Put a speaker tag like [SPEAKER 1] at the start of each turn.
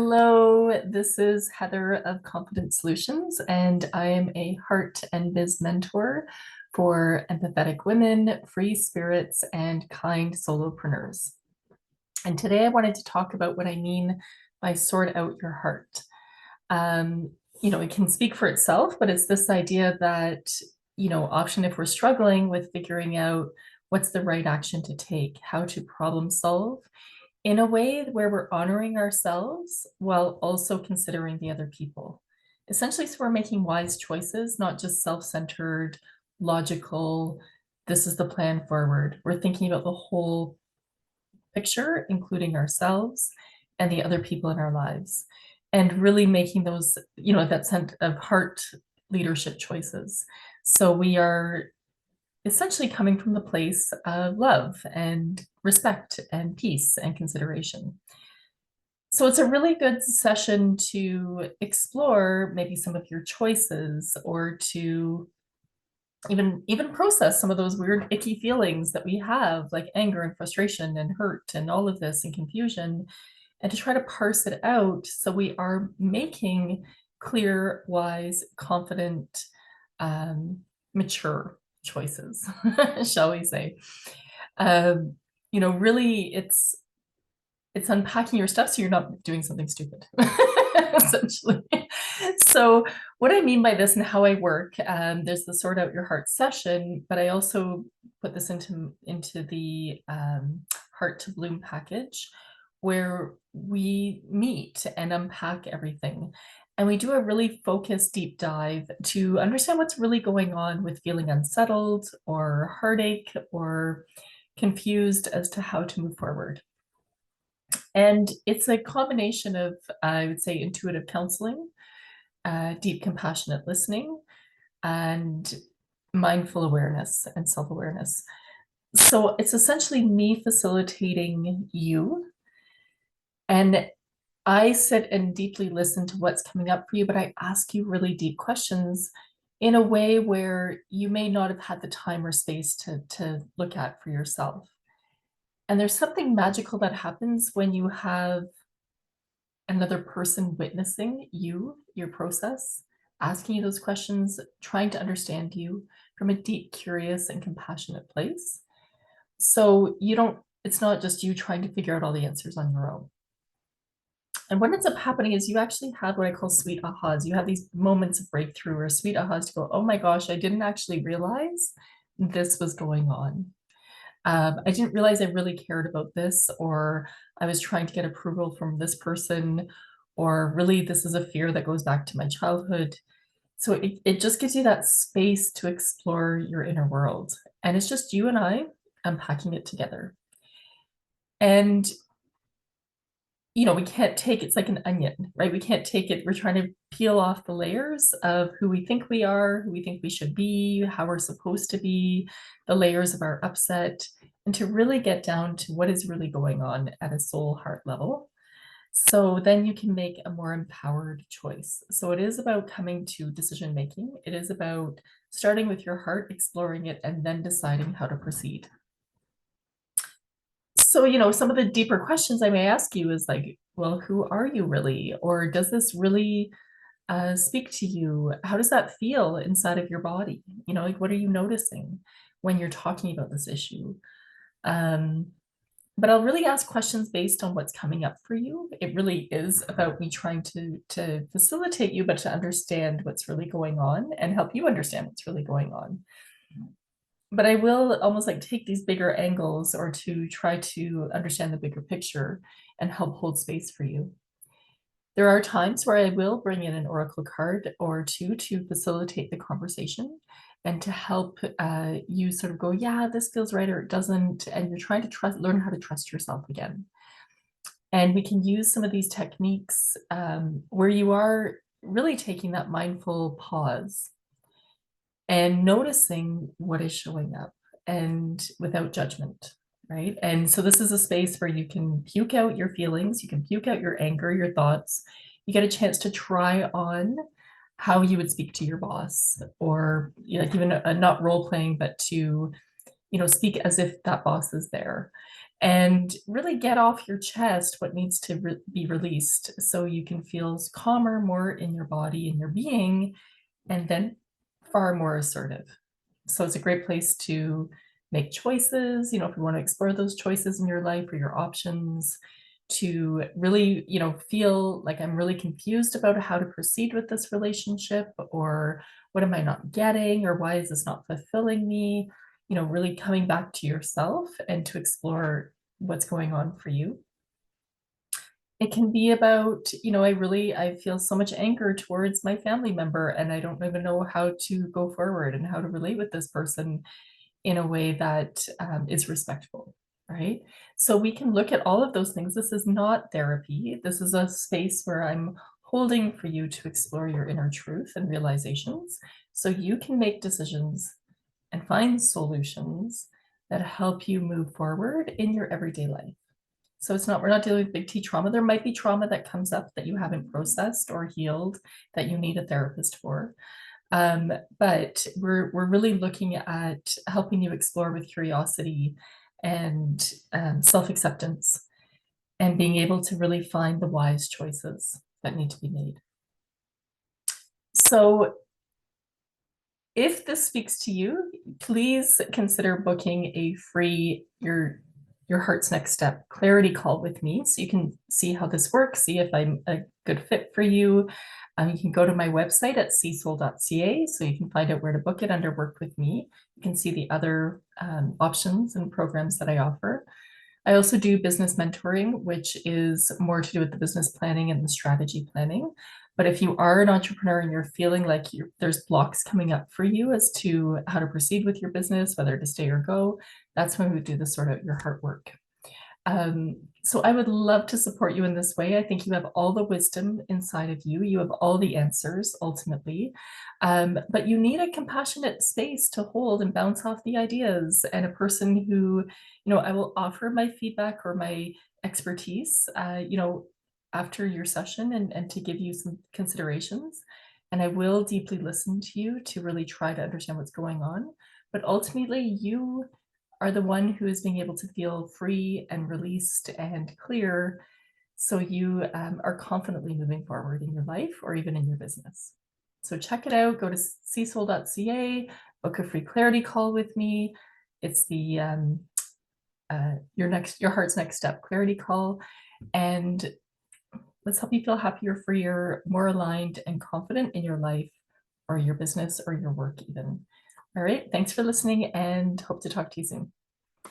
[SPEAKER 1] Hello, this is Heather of Confident Solutions, and I am a heart and biz mentor for empathetic women, free spirits, and kind solopreneurs. And today I wanted to talk about what I mean by sort out your heart. Um, it can speak for itself, but it's this idea that, often if we're struggling with figuring out what's the right action to take, how to problem solve, in a way where we're honoring ourselves while also considering the other people. Essentially, so we're making wise choices, not just self-centered, logical, this is the plan forward. We're thinking about the whole picture, including ourselves and the other people in our lives, and really making those, that sense of heart leadership choices. So we are essentially coming from the place of love and respect and peace and consideration. So it's a really good session to explore maybe some of your choices, or to even process some of those weird icky feelings that we have, like anger and frustration and hurt and all of this and confusion, and to try to parse it out so we are making clear, wise, confident, mature choices, shall we say. Really, it's unpacking your stuff so you're not doing something stupid, essentially. So what I mean by this and how I work, there's the sort out your heart session, but I also put this into the heart to bloom package, where we meet and unpack everything. And we do a really focused deep dive to understand what's really going on with feeling unsettled or heartache or confused as to how to move forward. And it's a combination of, I would say, intuitive counseling, deep compassionate listening, and mindful awareness and self-awareness. So it's essentially me facilitating you, and I sit and deeply listen to what's coming up for you, but I ask you really deep questions in a way where you may not have had the time or space to look at for yourself. And there's something magical that happens when you have another person witnessing you, your process, asking you those questions, trying to understand you from a deep, curious, and compassionate place. So it's not just you trying to figure out all the answers on your own. And what ends up happening is you actually have what I call sweet ahas. You have these moments of breakthrough or sweet ahas to go, oh my gosh, I didn't actually realize this was going on. I didn't realize I really cared about this, or I was trying to get approval from this person, or really this is a fear that goes back to my childhood. So it just gives you that space to explore your inner world. And it's just you and I unpacking it together. And we can't take, it's like an onion, right? We can't take it. We're trying to peel off the layers of who we think we are, who we think we should be, how we're supposed to be, the layers of our upset, and to really get down to what is really going on at a soul heart level. So then you can make a more empowered choice. So it is about coming to decision making. It is about starting with your heart, exploring it, and then deciding how to proceed. So, some of the deeper questions I may ask you is like, well, who are you really? Or does this really speak to you? How does that feel inside of your body? Like, what are you noticing when you're talking about this issue? But I'll really ask questions based on what's coming up for you. It really is about me trying to facilitate you, but to understand what's really going on and help you understand what's really going on. But I will almost like take these bigger angles, or to try to understand the bigger picture and help hold space for you. There are times where I will bring in an oracle card or two to facilitate the conversation and to help you sort of go, yeah, this feels right, or it doesn't. And you're trying to learn how to trust yourself again. And we can use some of these techniques where you are really taking that mindful pause and noticing what is showing up, and without judgment, right? And so this is a space where you can puke out your feelings, you can puke out your anger, your thoughts. You get a chance to try on how you would speak to your boss, or like even not role playing, but to speak as if that boss is there. and really get off your chest what needs to be released so you can feel calmer, more in your body and your being, and then far more assertive. So it's a great place to make choices, if you want to explore those choices in your life or your options, to really, feel like I'm really confused about how to proceed with this relationship, or what am I not getting, or why is this not fulfilling me? Really coming back to yourself and to explore what's going on for you. It can be about, I feel so much anger towards my family member, and I don't even know how to go forward and how to relate with this person in a way that is respectful, right? So we can look at all of those things. This is not therapy. This is a space where I'm holding for you to explore your inner truth and realizations so you can make decisions and find solutions that help you move forward in your everyday life. So we're not dealing with big T trauma. There might be trauma that comes up that you haven't processed or healed that you need a therapist for. But we're really looking at helping you explore with curiosity and self-acceptance, and being able to really find the wise choices that need to be made. So if this speaks to you, please consider booking a free your heart's next step clarity call with me, so you can see how this works, see if I'm a good fit for you. You can go to my website at csoul.ca, so you can find out where to book it under work with me. You can see the other options and programs that I offer. I also do business mentoring, which is more to do with the business planning and the strategy planning. But if you are an entrepreneur and you're feeling like there's blocks coming up for you as to how to proceed with your business, whether to stay or go, that's when we do the sort of your heart work. So I would love to support you in this way. I think you have all the wisdom inside of you. You have all the answers ultimately, but you need a compassionate space to hold and bounce off the ideas, and a person who, I will offer my feedback or my expertise, after your session, and to give you some considerations. And I will deeply listen to you to really try to understand what's going on. But ultimately, you are the one who is being able to feel free and released and clear, so you are confidently moving forward in your life or even in your business. So check it out. Go to csoul.ca, book a free clarity call with me. It's the your heart's next step clarity call, and let's help you feel happier, freer, more aligned, and confident in your life or your business or your work even. All right, thanks for listening, and hope to talk to you soon.